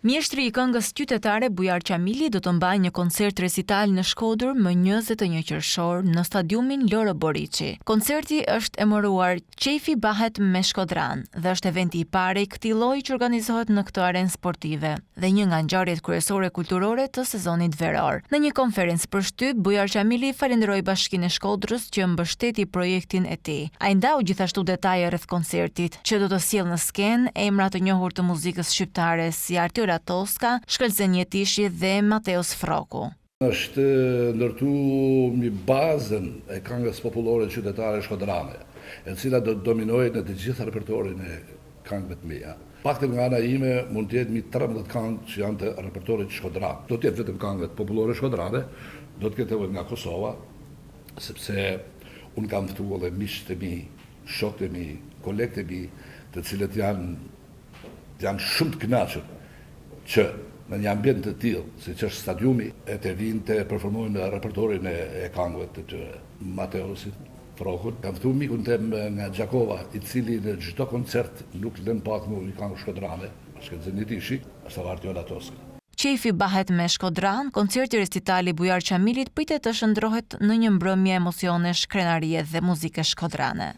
Mjeshtri i këngës qytetare Bujar Qamili do të mbajë një koncert recital në Shkodër më 21 qershor në stadiumin Loro Boriçi. Koncerti është emëruar Qefi Bahet me Shkodran dhe është eventi i parë i këtij lloji që organizohet në këtë arenë sportive dhe një nga ngjarjet kryesore kulturore të sezonit veror. Në një konferencë përshtyp, Bujar Qamili falenderoi Bashkinë e Shkodrës që mbështeti projektin e tij. Ai ndau gjithashtu detaje rreth koncertit, që do të sjellë në skenë emra të njohur të muzikës shqiptare si Artyor Toska, Shkëlqen Jetishi dhe Mateus Froku. Është ndërtu mbi bazën e këngës popullore qytetare shkodrane, e cila do të dominojë në të gjitha repertorin e këngëve të mia. Paktën nga ana ime mund të jetë mbi 13 këngë që janë të repertorit shkodran. Do të jetë vetëm këngët popullore shkodrane, do të ketë nga Kosova, sepse unë kam ftuar edhe miqtë e mi, shokët e mi, kolegët e mi, të cilët janë shumë të kënaqur që në një ambient të tillë, siç është stadiumi, e të vinë të performojnë në repertorin e këngëve të tyre. Mateusin, Frokun, kam ftuar mikun tem nga Gjakova, i cili në çdo koncert nuk lën pak më i këngë shkodrane, Shkëlqen Jetishi, është Artyor Toska. Qefi Bahet me Shkodran, koncerti recitali Bujar Qamilit pritet të shndrohet në një mbrëmje emocionesh, krenarie dhe muzike shkodrane.